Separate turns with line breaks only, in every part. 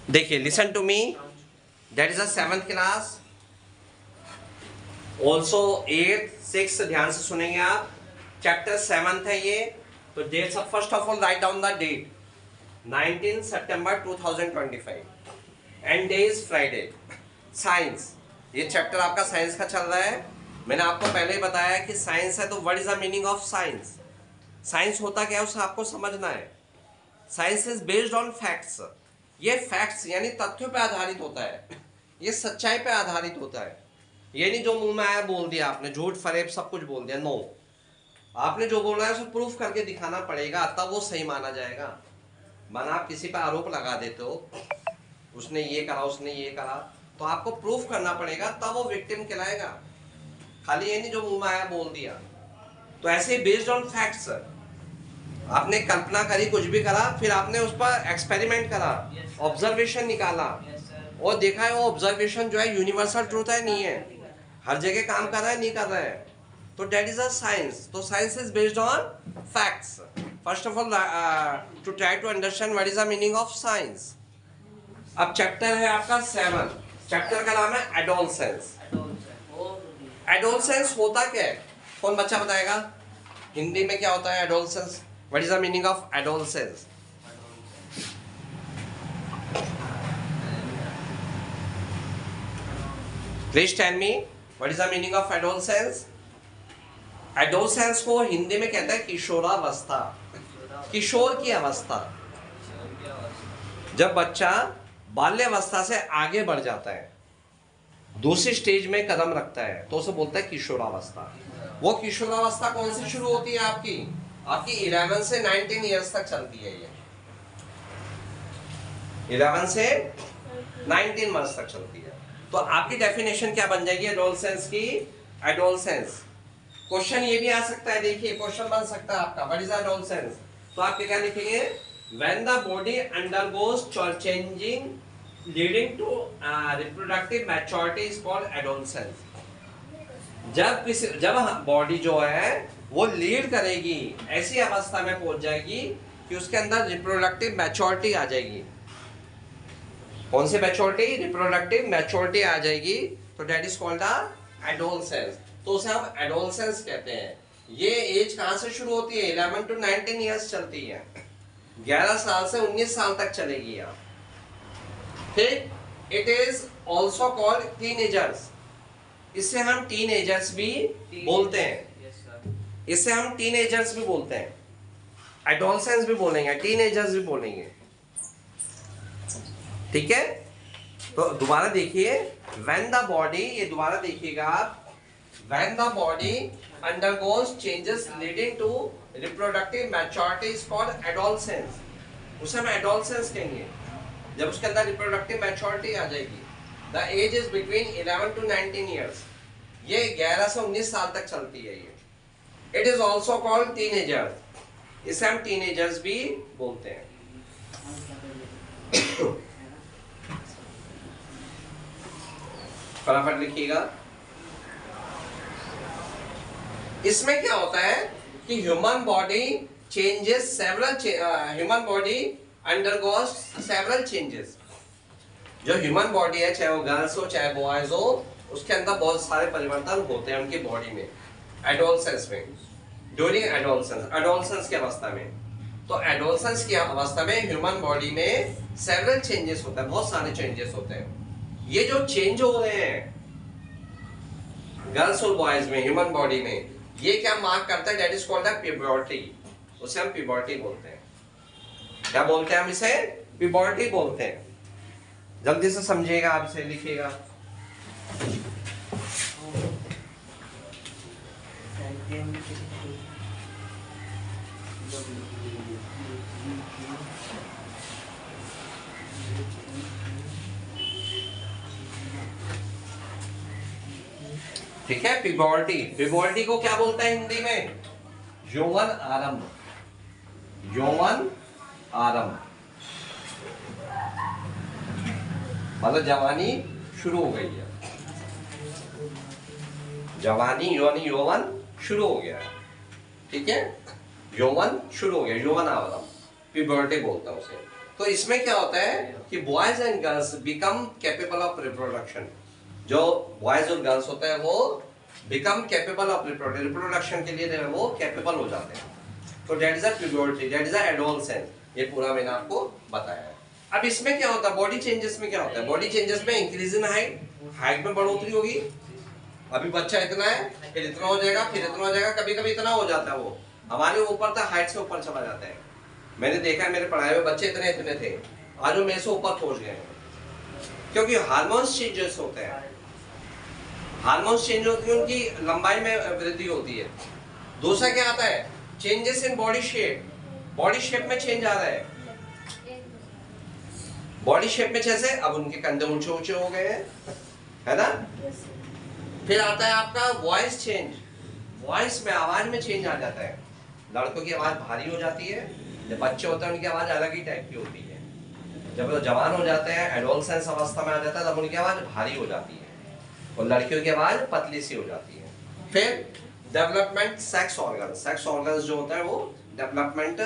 देखिए, listen to me, that is a 7th class, also 8th 6th, ध्यान से सुनेंगे आप। चैप्टर 7th है ये। तो dates of, first of all write down the date, 19 सितंबर 2025 and day is Friday. Science, ये चैप्टर आपका साइंस का चल रहा है। मैंने आपको पहले ही बताया कि साइंस है, तो what is the meaning of science. Science होता क्या है उसे आपको समझना है। Science is based on facts. ये फैक्ट्स यानी तथ्यों पे आधारित होता है, ये सच्चाई पे आधारित होता है। ये नहीं जो मुंह में आया बोल दिया आपने, झूठ फरेब सब कुछ बोल दिया। नो, आपने जो बोला है उसे प्रूफ करके दिखाना पड़ेगा, तब वो सही माना जाएगा। माना आप किसी पे आरोप लगा देते हो, उसने ये करा उसने ये करा, तो आपको प्रूफ करना पड़ेगा, तब वो विक्टिम कहलाएगा। खाली ये नहीं जो मुंह में आया बोल दिया। तो ऐसे बेस्ड ऑन फैक्ट्स, आपने कल्पना करी, कुछ भी करा, फिर आपने उस पर एक्सपेरिमेंट करा, ऑब्जर्वेशन निकाला और देखा है वो ऑब्जर्वेशन जो है यूनिवर्सल ट्रूथ है, नहीं है, हर जगह काम कर रहा है, नहीं कर रहा है। तो दैट इज अ साइंस। तो science is based on facts. First of all to try to understand what is the meaning of science. अब चैप्टर है आपका 7। चैप्टर का नाम है एडोलसेंस। एडोलसेंस होता क्या है, कौन बच्चा बताएगा? हिंदी में क्या होता है adolescence? What is the meaning of adolescence? Please tell me what is the meaning of adolescence. Adolescence को हिंदी में कहते हैं किशोरावस्था, किशोर की अवस्था। जब बच्चा बाल्यावस्था से आगे बढ़ जाता है, दूसरी स्टेज में कदम रखता है, तो उसे बोलता है किशोरावस्था। वो किशोरावस्था कौन सी शुरू होती है आपकी? आपकी 11 से 19 ईयर्स तक चलती है ये। 11 से 19 मंथ्स तक चलती है। तो आपकी डेफिनेशन क्या बन जाएगी एडोलसेंस की? एडोलसेंस, क्वेश्चन ये भी आ सकता है, देखिए क्वेश्चन बन सकता है आपका, व्हाट इज एडोलसेंस? तो आप क्या लिखेंगे? When the body undergoes changing leading to reproductive maturity is called adolescence. जब बॉडी जो है वो लीड करेगी, ऐसी अवस्था में पहुंच जाएगी कि उसके अंदर रिप्रोडक्टिव मैच्योरिटी आ जाएगी। कौन सी मैच्योरिटी? रिप्रोडक्टिव मैच्योरिटी आ जाएगी, तो that is called the adolescence. तो उसे हम एडोलसेंस कहते हैं। ये एज कहां से शुरू होती है? 11 to 19 ईयर्स चलती है, 11 साल से 19 साल तक चलेगी आप। ठीक, it is also called teenagers. इसे हम टीनेजर्स भी बोलते हैं, इसे हम टीनेजर्स भी बोलते हैं, एडोलसेंस भी बोलेंगे, टीनेजर्स भी बोलेंगे। ठीक है, तो दोबारा देखिए, व्हेन द बॉडी, ये दोबारा देखिएगा आप, when the body undergoes changes leading to reproductive maturity is called adolescence. उसे हम एडोलसेंस कहेंगे जब उसके अंदर रिप्रोडक्टिव मैच्योरिटी आ जाएगी। The age is between 11 to 19 years. ये 11 से 19 साल तक चलती है ये। It is also called teenager, इसे हम टीनेजर्स भी बोलते हैं। फटाफट लिखिएगा। इसमें क्या होता है कि human body changes several, human body undergoes several changes. जो ह्यूमन बॉडी है, चाहे वो गर्ल्स हो चाहे बॉयज हो, उसके अंदर बहुत सारे परिवर्तन होते हैं उनकी बॉडी में, एडोलसेंस में, ड्यूरिंग एडोलसेंस, एडोलसेंस की अवस्था में। तो एडोलसेंस की अवस्था में ह्यूमन बॉडी में सेवरल चेंजेस होता है, बहुत सारे चेंजेस होते हैं। ये जो चेंज हो रहे हैं गर्ल्स और बॉयज में, ह्यूमन बॉडी में, ये क्या मार्क करता है? That is called puberty. उसे हम प्यूबर्टी बोलते हैं। क्या बोलते हैं हम इसे? प्यूबर्टी बोलते हैं। जल्दी से समझिएगा, आप इसे लिखिएगा। ठीक है, प्यूबर्टी। प्यूबर्टी को क्या बोलते हैं हिंदी में? यौवन आरंभ, यौवन आरंभ, मतलब जवानी शुरू हो गई है, जवानी यानी यौवन शुरू हो गया है। ठीक है, यौवन शुरू हो गया, यौवन आरंभ, प्यूबर्टी बोलता हूं उसे। तो इसमें क्या होता है कि boys and girls become capable of reproduction. जो बॉयज और गर्ल्स होते हैं वो बिकम कैपेबल ऑफ रिप्रोडक्शन के लिए वो कैपेबल हो जाते हैं। तो that is a puberty, that is a adolescence. ये पूरा मैंने आपको बताया है। अब इसमें क्या होता है, बॉडी चेंजेस में क्या होता है, बॉडी चेंजेस में इंक्रीज इन हाइट, हाइट में बढ़ोतरी होगी। अभी बच्चा इतना है, फिर इतना हो जाएगा, फिर इतना हो जाएगा, कभी कभी इतना हो जाता है, वो हमारे ऊपर तक हाइट से ऊपर चला जाता है। मैंने देखा है, मेरे पढ़ाए हुए बच्चे इतने इतने थे, आज वो मेरे से ऊपर पहुंच गए हैं, क्योंकि हार्मोन्स चेंजेस होते हैं। हार्मोन्स चेंज होती है, उनकी लंबाई में वृद्धि होती है। दूसरा क्या आता है, changes in body shape, body shape में चेंज आ रहा है। बॉडी शेप में जैसे अब उनके कंधे ऊंचे ऊंचे हो गए हैं, है ना। फिर आता है आपका वॉइस चेंज, वॉइस में आवाज में चेंज आ जाता है। लड़कों की आवाज भारी हो जाती है, जब बच्चे होते हैं उनकी आवाज अलग ही टाइप की होती है। जब वो जवान हो जाते हैं, एडोलसेंस अवस्था में आ जाता है, तब उनकी आवाज भारी हो जाती है और लड़कियों की आवाज पतली सी हो जाती है। फिर development sex organ, sex organ जो होता है वो डेवलपमेंट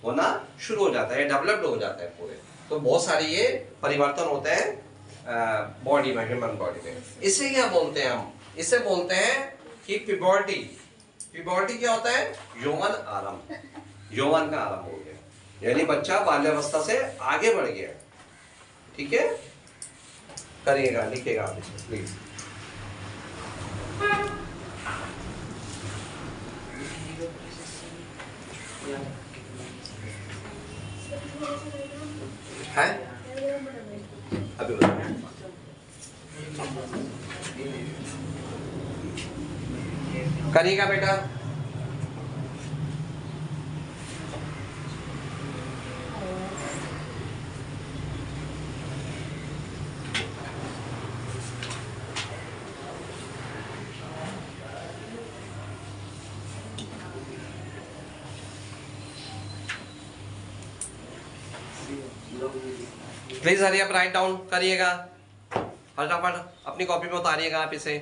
होना शुरू हो जाता है, डेवलप्ड हो जाता है पूरे। तो बहुत सारे ये परिवर्तन होते हैं बॉडी में, ह्यूमन बॉडी में। इसे क्या बोलते हैं हम, इसे बोलते हैं कि प्यूबर्टी। प्यूबर्टी क्या होता है, यौवन आरंभ, यौवन का आरंभ हो गया, यानी बच्चा बाल्यावस्था से आगे बढ़ गया। ठीक है, करिएगा, लिखिएगा प्लीज। है अभी करिएगा बेटा। Please hurry up, write down करिएगा फटाफट, अपनी कॉपी में उतारिएगा आप इसे।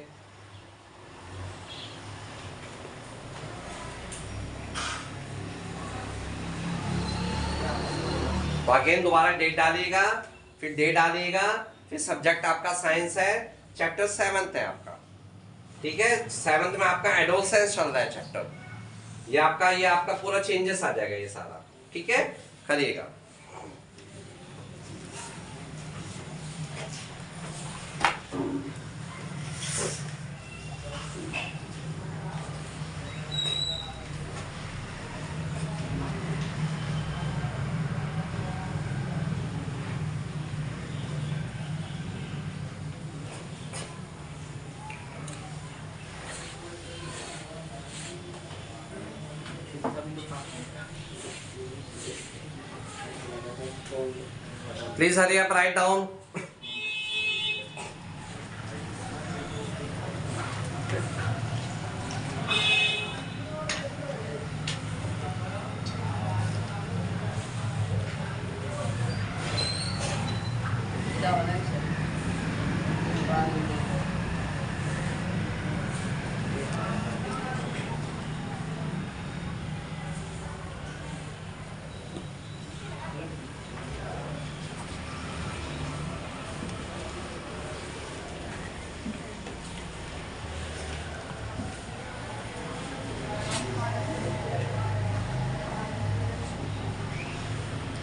अगेन दोबारा डेट डालिएगा, फिर डे डालिएगा, फिर सब्जेक्ट आपका साइंस है, चैप्टर 7th है आपका। ठीक है, 7th में आपका एडोलसेंस चल रहा है चैप्टर। ये आपका पूरा चेंजेस आ जाएगा ये सारा। ठीक है, करिएगा। Please hurry up, write down.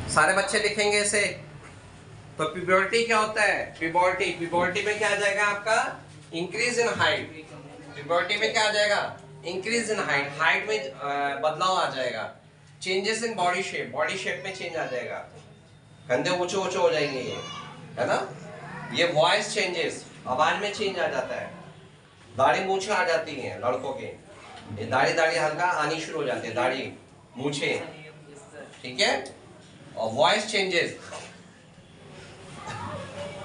सारे बच्चे लिखेंगे इसे। तो प्यूबर्टी क्या होता है, प्यूबर्टी में क्या आ जाएगा आपका, इंक्रीज इन हाइट। प्यूबर्टी में क्या आ जाएगा, इंक्रीज इन हाइट, हाइट में बदलाव आ जाएगा। Changes in body shape, body shape में चेंज आ जाएगा, कंधे ऊंचे ऊंचे हो जाएंगे ये, है ना। ये वॉइस चेंजेस, आवाज में चेंज आ जाता है। दाढ़ी मूछें आ जाती हैं लड़कों के, ये दाढ़ी हल्का आनी शुरू हो जाती है, दाढ़ी मूछें। ठीक है, और वॉइस चेंजेस,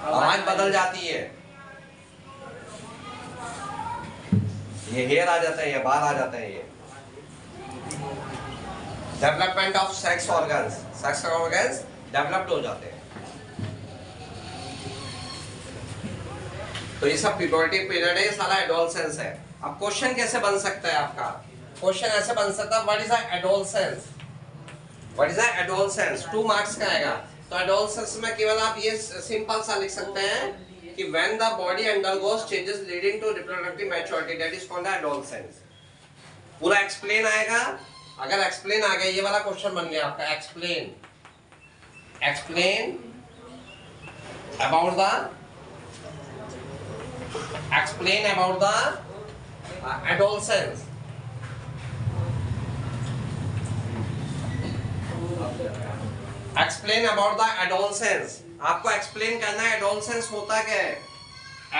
आवाज बदल जाती है, ये हेयर आ जाता है, ये बाल आ जाता है। ये development of sex organs, sex organs developed हो जाते हैं। तो ये सब प्यूबर्टी पीरियड है, ये सारा एडोलसेंस है। अब क्वेश्चन कैसे बन सकता है आपका, क्वेश्चन ऐसे बन सकता है, what is a adolescence, what is a adolescence. 2 marks का आएगा, तो एडोलसेंस में केवल आप ये सिंपल सा लिख सकते हैं कि when the body undergoes changes leading to reproductive maturity that is called adolescence. पूरा एक्सप्लेन आएगा। अगर एक्सप्लेन आ गया, ये वाला क्वेश्चन बन गया आपका, explain about the adolescence. Explain about the adolescence. आपको एक्सप्लेन करना है एडोलसेंस होता क्या है।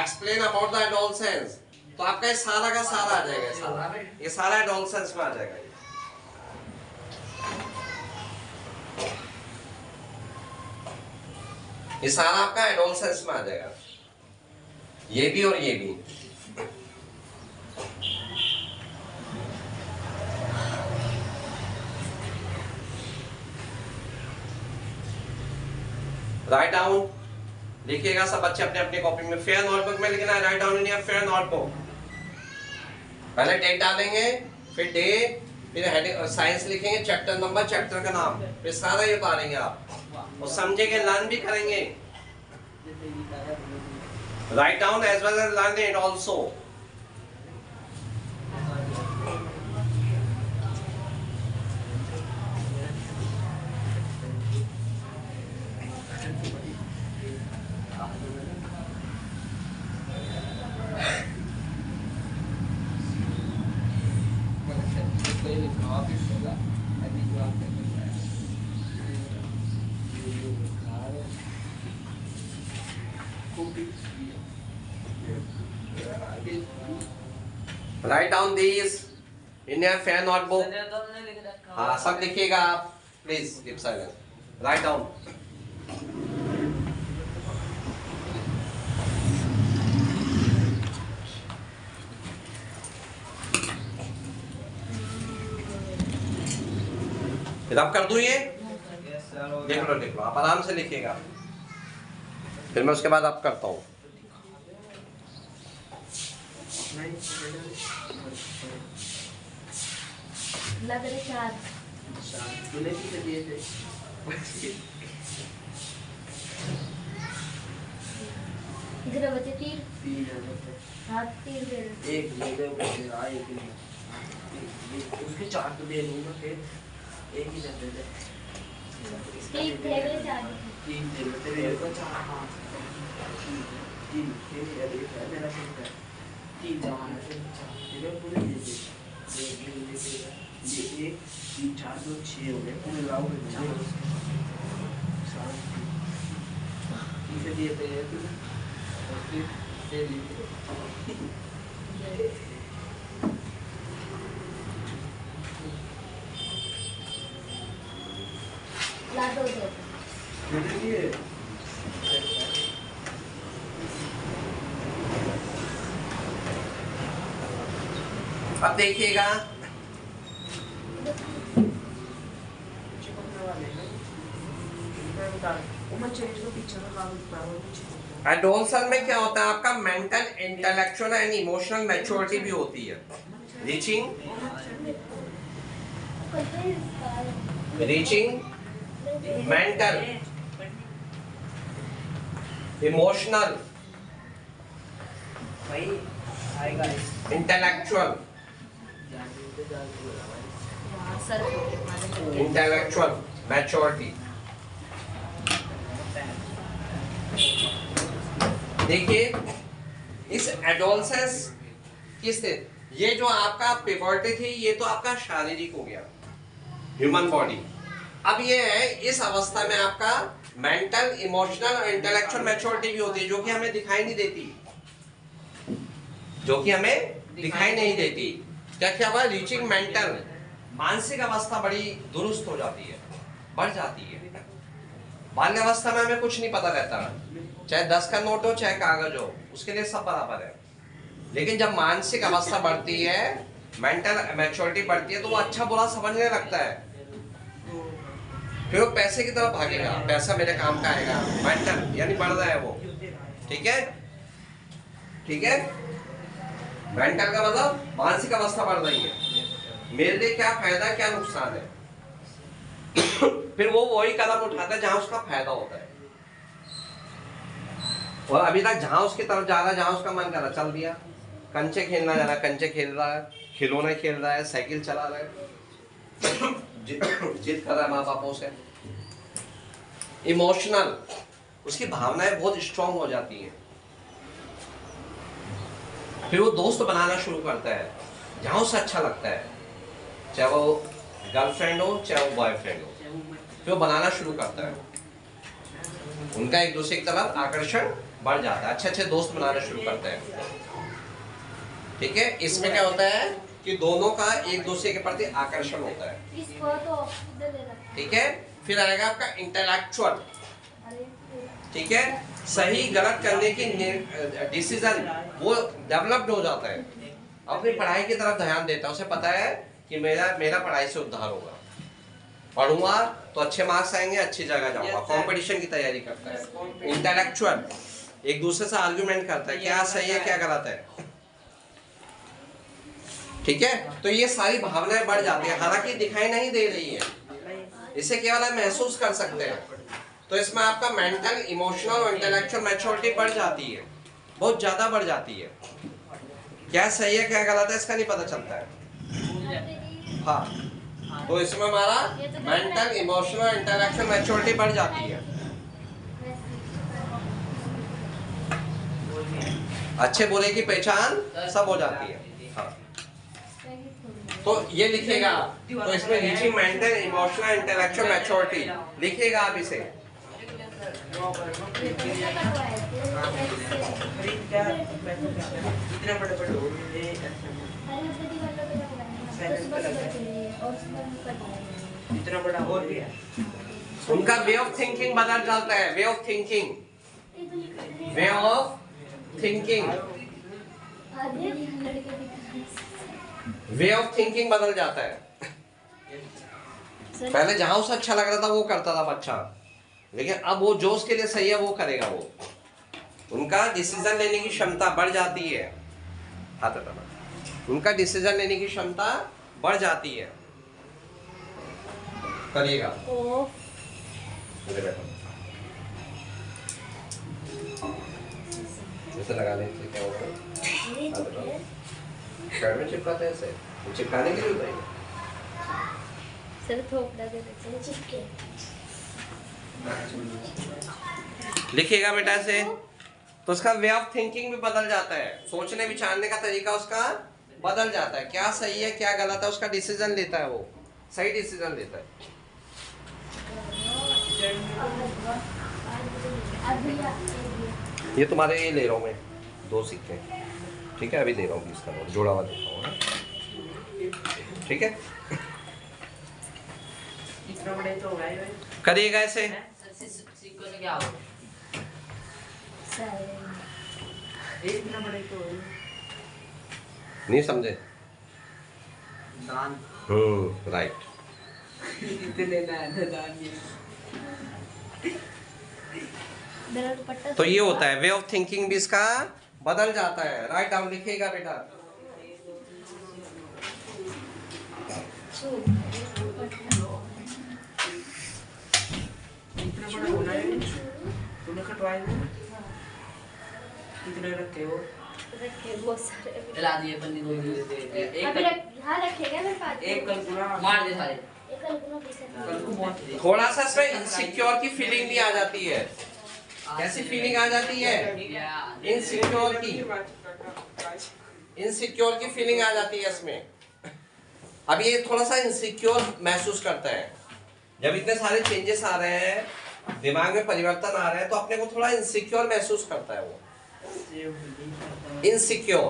एक्सप्लेन अबाउट द एडोलसेंस, तो आपका ये सारा का सारा आ जाएगा, ये सारा एडोलसेंस में आ जाएगा। ये सारा आपका एडोलसेंस में आ जाएगा, ये भी और ये भी। राइट डाउन, लिखिएगा सब बच्चे अपने अपने कॉपी में। फेयर नोटबुक में लिखना है, write down in your fair notebook. पहले डेट डालेंगे, फिर डे, फिर हेडिंग साइंस लिखेंगे, चैप्टर नंबर, चैप्टर का नाम, फिर सारा ये उतारेंगे आप और समझेंगे, लर्न भी करेंगे। Write down as well as learn it also. Write down these in your fair notebook. हाँ सब लिखिएगा आप, please keep silent. Write down. फिर आप कर दूं ये, देख लो आप आराम से लिखिएगा, फिर मैं उसके बाद आप करता हूँ।
लग रहे चार इधर बचे तीर हाथ तीर दे
एक दे दे उसके चार तो दे दूंगा, फिर एक ही दे दे
तीन थे वाले चार
तीन दे दे तेरे को चार। हाँ तीन फिर ये देख है मेरा फिर तीन जमा है, फिर चार इधर पूरे दे दे ये एक तीन चार दो छः हो गए पूरे लाओ में चार इसे दिए थे और फिर दे दिए
ला दो
देखिए।
अब देखिएगा, एडोलसेंस में क्या होता है आपका mental, intellectual and emotional maturity भी होती है। Reaching mental, emotional, intellectual, intellectual maturity. देखिए इस एडोलसेंस किससे, ये जो आपका प्यूबर्टी थी ये तो आपका शारीरिक हो गया, ह्यूमन बॉडी। अब ये है इस अवस्था में आपका मेंटल, इमोशनल और इंटेलेक्चुअल मैच्योरिटी भी होती है, जो कि हमें दिखाई नहीं देती, क्या हुआ, रीचिंग मेंटल, मानसिक अवस्था बड़ी दुरुस्त हो जाती है, बढ़ जाती है। बाल्यावस्था में हमें कुछ नहीं पता रहता, चाहे 10 का नोट हो चाहे कागज हो, उसके लिए सब बराबर है। लेकिन जब मानसिक अवस्था बढ़ती है, मेंटल मैच्योरिटी बढ़ती है, तो वो अच्छा बुरा समझने लगता है, फिर वो पैसे की तरफ भागेगा, पैसा मेरे काम का आएगा, मेंटल यानी बढ़ रहा है वो। ठीक है, मेंटल का मतलब मानसिक अवस्था बढ़ रही है, मेरे लिए क्या फायदा क्या नुकसान है। फिर वो वही कदम उठाता है जहां उसका फायदा होता है, और अभी तक जहां उसकी तरफ जा रहा है, जहां उसका मन कर रहा चल दिया। कंचे खेलना जा रहा है, कंचे खेल रहा है, खिलौने खेल रहा है, साइकिल चला रहा है, जिद कर रहा है माँ बापों से। इमोशनल, उसकी भावनाएं बहुत स्ट्रांग हो जाती हैं। फिर वो दोस्त बनाना शुरू करता है जहां उसे अच्छा लगता है, चाहे वो गर्लफ्रेंड हो चाहे वो बॉयफ्रेंड हो, फिर वो बनाना शुरू करता है। उनका एक दूसरे की तरफ आकर्षण बढ़ जाता है, अच्छे अच्छे दोस्त बनाना शुरू करते हैं। ठीक है, इसमें क्या होता है कि दोनों का एक दूसरे के प्रति आकर्षण होता है।
इसको तो इधर ले रखो।
ठीक है, फिर आएगा आपका इंटेलेक्चुअल।
अरे
ठीक है, सही गलत करने की डिसीजन वो डेवलप्ड हो जाता है, अपनी पढ़ाई की तरफ ध्यान देता है। उसे पता है कि मेरा पढ़ाई से उद्धार होगा, पढ़ूंगा तो अच्छे मार्क्स आएंगे, अच्छी जगह जाऊंगा, कंपटीशन की तैयारी करता है। इंटेलेक्चुअल, एक दूसरे से आर्गुमेंट करता है, क्या सही है क्या गलत है। ठीक है, तो ये सारी भावनाएं बढ़ जाती है, हालांकि दिखाई नहीं दे रही है, इसे केवल आप महसूस कर सकते हैं। तो इसमें आपका मेंटल, इमोशनल और इंटेलेक्चुअल मैच्योरिटी बढ़ जाती है, बहुत ज्यादा बढ़ जाती है। क्या सही है क्या गलत है इसका नहीं पता चलता है। हाँ, तो इसमें हमारा मेंटल, इमोशनल, इंटेलेक्चुअल मैच्योरिटी बढ़ जाती है। अच्छे बुरे की पहचान सब हो जाती है। हाँ, तो ये लिखिएगा, तो इसमें reaching mental, emotional, intellectual maturity लिखिएगा आप इसे।
इतना बड़ा बड़ा इतना बड़ा और भी है।
उनका वे ऑफ थिंकिंग बदल जाता है, way of thinking, way of thinking, way of thinking बदल जाता है। पहले जहां उसे अच्छा लग रहा था वो करता था बच्चा, लेकिन अब वो जो उसके लिए सही है वो करेगा। वो उनका डिसीजन लेने की क्षमता बढ़ जाती है, उनका डिसीजन लेने की क्षमता बढ़ जाती है। करिएगा, जैसे लगा लें क्या होगा, शर्ट में चिपकाते हैं ऐसे, चिपकाने के लिए होता है।
सर थोपड़ा दे देते हैं चिपके।
लिखिएगा बेटा ऐसे, तो उसका वे ऑफ थिंकिंग भी बदल जाता है, सोचने विचारने का तरीका उसका बदल जाता है। क्या सही है क्या गलत है उसका डिसीजन लेता है, वो सही डिसीजन लेता है। ये तुम्हारे ये ले रहा हूँ मैं 2 सिक्के, ठीक है, अभी दे रहा हूँ इसका जोड़ा हुआ देता हूँ, ठीक है।
इतना बड़े तो होगा ही भाई।
करिएगा ऐसे,
सिक्कों से क्या होगा? इतना बड़े तो
नहीं समझे?
दान
राइट।
इतने दान
तो ये होता है, वे ऑफ थिंकिंग भी इसका बदल जाता है। राइट डाउन लिखिएगा बेटा।
इतना बड़ा होना है, तूने कटवाए हो? कितने रखे हो?
रखे बहुत सारे
ला दिए पन्नी दो दिए
अभी
एक
हाँ रखेगा मेरे पास।
एक कल पूरा
मार दे सारे।
एक कल्पना पीछे
कल को बहुत
थोड़ा सा इसमें इनसिक्योर की फीलिंग भी आ जाती है। कैसी फीलिंग आ जाती है? इनसिक्योर की फीलिंग आ जाती है इसमें। अब ये थोड़ा सा इनसिक्योर महसूस करता है, जब इतने सारे चेंजेस आ रहे हैं, दिमाग में परिवर्तन आ रहे हैं, तो अपने को थोड़ा इनसिक्योर महसूस करता है वो। इनसिक्योर,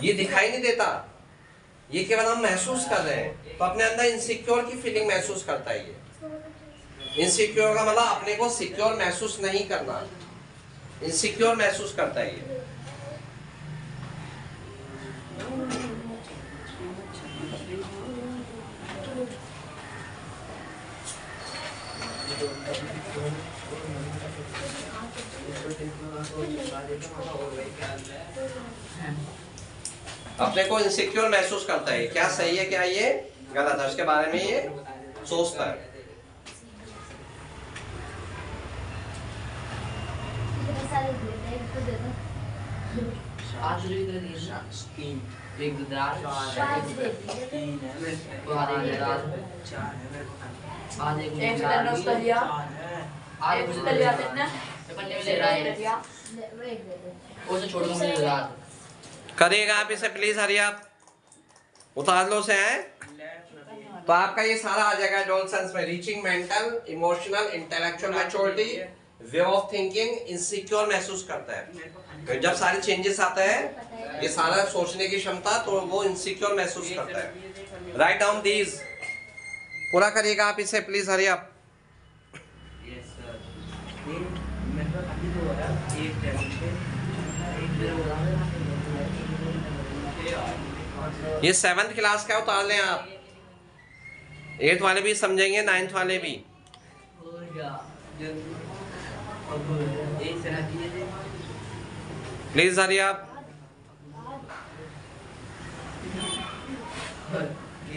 ये दिखाई नहीं देता, ये केवल हम महसूस कर रहे हैं, तो अपने अंदर इनसिक्योर की फीलिंग महसूस करता है। ये इनसिक्योर का मतलब अपने को सिक्योर महसूस नहीं करना, इनसिक्योर महसूस करता है ये। अपने को इनसिक्योर महसूस करता है, क्या सही है क्या ये गलत है, उसके बारे में ये सोचता है।
एक तो दे दो।
आज जो इधर दिए ना
3
एक दो दाल
पाँच दे दीजिए।
3 है मेरे
वो आधे की दाल
4 है मेरे को
आधे को
एक
दाल
टन उसका लिया
4 है
आधे
एक
को
उसका लिया कितना
ये पन्ने में ले रहा है
लिया
वो एक दे दो।
वो से छोड़ के मुझे दाल
करिएगा आप इसे प्लीज, हरी आप उतार लो से है। तो आपका ये सारा आ जाएगा डोल सेंस में, reaching mental emotional intellectual maturity, way of thinking, insecure महसूस करता है। तो जब सारे चेंजेस आता है, ये सारा सोचने की क्षमता, तो वो इनसिक्योर महसूस करता है। राइट डाउन दीज, पूरा करिएगा आप इसे प्लीज, हरी आप।
यस सर ये मेरे को अभी तो है एक टेबल पे एक मेरे को
ये 7th क्लास का उतार लें आप, 8th वाले भी समझेंगे, 9th वाले भी।
हो गया
अब एक तरह की ये
प्लीज हरी आप।
बाद